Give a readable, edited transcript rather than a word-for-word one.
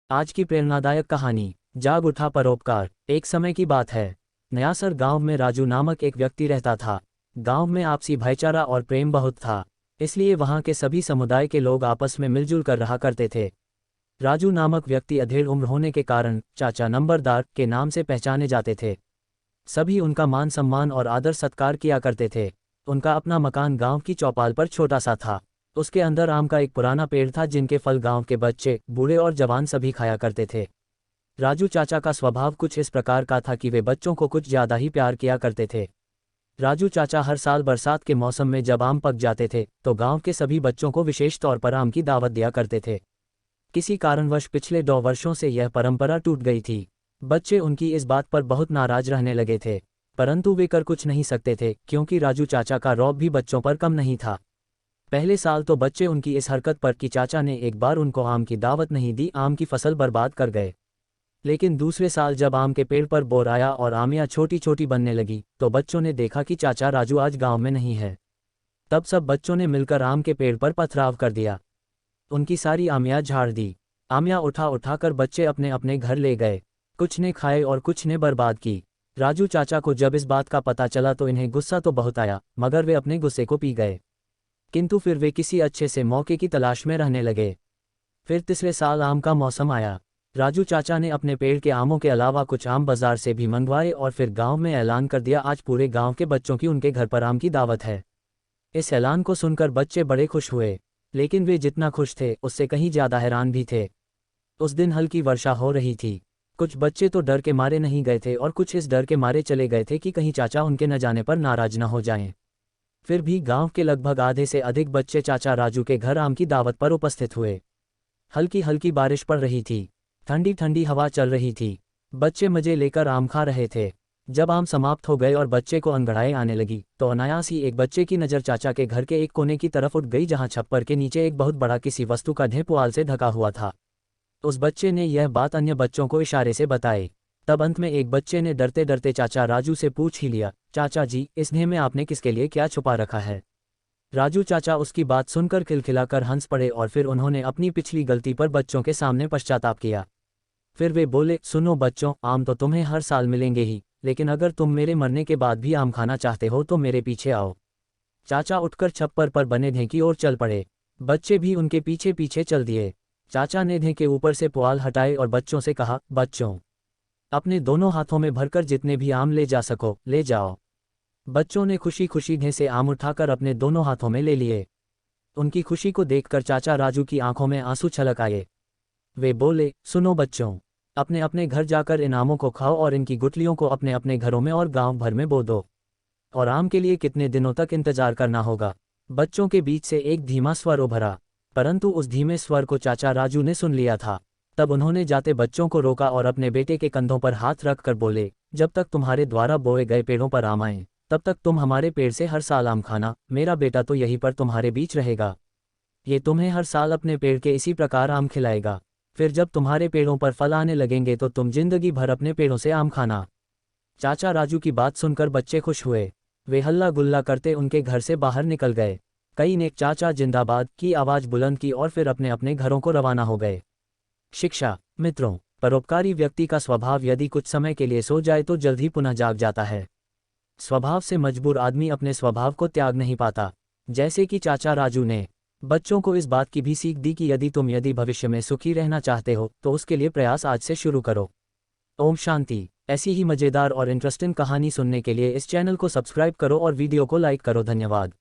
आज की प्रेरणादायक कहानी, जाग उठा परोपकार। एक समय की बात है। नयासर गांव में राजू नामक एक व्यक्ति रहता था। गांव में आपसी भाईचारा और प्रेम बहुत था, इसलिए वहां के सभी समुदाय के लोग आपस में मिलजुल कर रहा करते थे। राजू नामक व्यक्ति अधेड़ उम्र होने के कारण चाचा नंबरदार के नाम से पहचाने जाते थे। सभी उनका मान सम्मान और आदर सत्कार किया करते थे। उनका अपना मकान गांव की चौपाल पर छोटा सा था। उसके अंदर आम का एक पुराना पेड़ था, जिनके फल गांव के बच्चे, बूढ़े और जवान सभी खाया करते थे। राजू चाचा का स्वभाव कुछ इस प्रकार का था कि वे बच्चों को कुछ ज्यादा ही प्यार किया करते थे। राजू चाचा हर साल बरसात के मौसम में जब आम पक जाते थे तो गांव के सभी बच्चों को विशेष तौर पर आम की दावत दिया करते थे। किसी कारणवश पिछले 2 वर्षों से यह परंपरा टूट गई थी। बच्चे उनकी इस बात पर बहुत नाराज रहने लगे थे, परंतु वे कर कुछ नहीं सकते थे, क्योंकि राजू चाचा का रौब भी बच्चों पर कम नहीं था। पहले साल तो बच्चे उनकी इस हरकत पर कि चाचा ने एक बार उनको आम की दावत नहीं दी, आम की फसल बर्बाद कर गए। लेकिन दूसरे साल जब आम के पेड़ पर बोर आया और आमियाँ छोटी छोटी बनने लगी तो बच्चों ने देखा कि चाचा राजू आज गांव में नहीं है। तब सब बच्चों ने मिलकर आम के पेड़ पर पथराव कर दिया। उनकी सारी आमियाँ झाड़ दी। आमियाँ उठा कर बच्चे अपने अपने घर ले गए। कुछ ने खाए और कुछ ने बर्बाद की। राजू चाचा को जब इस बात का पता चला तो इन्हें गुस्सा तो बहुत आया, मगर वे अपने गुस्से को पी गए। किंतु फिर वे किसी अच्छे से मौके की तलाश में रहने लगे। फिर तीसरे साल आम का मौसम आया। राजू चाचा ने अपने पेड़ के आमों के अलावा कुछ आम बाजार से भी मंगवाए और फिर गांव में ऐलान कर दिया, आज पूरे गांव के बच्चों की उनके घर पर आम की दावत है। इस ऐलान को सुनकर बच्चे बड़े खुश हुए, लेकिन वे जितना खुश थे उससे कहीं ज्यादा हैरान भी थे। उस दिन हल्की वर्षा हो रही थी। कुछ बच्चे तो डर के मारे नहीं गए थे और कुछ इस डर के मारे चले गए थे कि कहीं चाचा उनके न जाने पर नाराज न हो जाएं। फिर भी गांव के लगभग आधे से अधिक बच्चे चाचा राजू के घर आम की दावत पर उपस्थित हुए। हल्की हल्की बारिश पड़ रही थी, ठंडी ठंडी हवा चल रही थी। बच्चे मजे लेकर आम खा रहे थे। जब आम समाप्त हो गए और बच्चे को अंगड़ाई आने लगी तो अनायास ही एक बच्चे की नज़र चाचा के घर के एक कोने की तरफ उठ गई, जहां छप्पर के नीचे एक बहुत बड़ा किसी वस्तु का ढेर पुआल से ढका हुआ था। उस बच्चे ने यह बात अन्य बच्चों को इशारे से बताई। तब अंत में एक बच्चे ने डरते डरते चाचा राजू से पूछ ही लिया, चाचा जी, इस ढेर में आपने किसके लिए क्या छुपा रखा है? राजू चाचा उसकी बात सुनकर खिलखिलाकर हंस पड़े और फिर उन्होंने अपनी पिछली गलती पर बच्चों के सामने पश्चाताप किया। फिर वे बोले, सुनो बच्चों, आम तो तुम्हें हर साल मिलेंगे ही, लेकिन अगर तुम मेरे मरने के बाद भी आम खाना चाहते हो तो मेरे पीछे आओ। चाचा उठकर छप्पर पर बने ढें की ओर चल पड़े। बच्चे भी उनके पीछे पीछे चल दिए। चाचा ने ढें के ऊपर से पुआल हटाए और बच्चों से कहा, बच्चों, अपने दोनों हाथों में भरकर जितने भी आम ले जा सको ले जाओ। बच्चों ने खुशी खुशी ढें से आम उठाकर अपने दोनों हाथों में ले लिए। उनकी खुशी को देखकर चाचा राजू की आंखों में आंसू छलक आए। वे बोले, सुनो बच्चों, अपने अपने घर जाकर इन आमों को खाओ और इनकी गुठलियों को अपने अपने घरों में और गांव भर में बो दो। और आम के लिए कितने दिनों तक इंतजार करना होगा? बच्चों के बीच से एक धीमा स्वर उभरा, परंतु उस धीमे स्वर को चाचा राजू ने सुन लिया था। तब उन्होंने जाते बच्चों को रोका और अपने बेटे के कंधों पर हाथ रख कर बोले, जब तक तुम्हारे द्वारा बोए गए पेड़ों पर आम आए तब तक तुम हमारे पेड़ से हर साल आम खाना। मेरा बेटा तो यहीं पर तुम्हारे बीच रहेगा। ये तुम्हें हर साल अपने पेड़ के इसी प्रकार आम खिलाएगा। फिर जब तुम्हारे पेड़ों पर फल आने लगेंगे तो तुम जिंदगी भर अपने पेड़ों से आम खाना। चाचा राजू की बात सुनकर बच्चे खुश हुए। वे हल्ला गुल्ला करते उनके घर से बाहर निकल गए। कई ने चाचा जिंदाबाद की आवाज बुलंद की और फिर अपने अपने घरों को रवाना हो गए। शिक्षा। मित्रों, परोपकारी व्यक्ति का स्वभाव यदि कुछ समय के लिए सो जाए तो जल्द ही पुनः जाग जाता है। स्वभाव से मजबूर आदमी अपने स्वभाव को त्याग नहीं पाता। जैसे कि चाचा राजू ने बच्चों को इस बात की भी सीख दी कि यदि भविष्य में सुखी रहना चाहते हो तो उसके लिए प्रयास आज से शुरू करो। ओम शांति। ऐसी ही मजेदार और इंटरेस्टिंग कहानी सुनने के लिए इस चैनल को सब्सक्राइब करो और वीडियो को लाइक करो। धन्यवाद।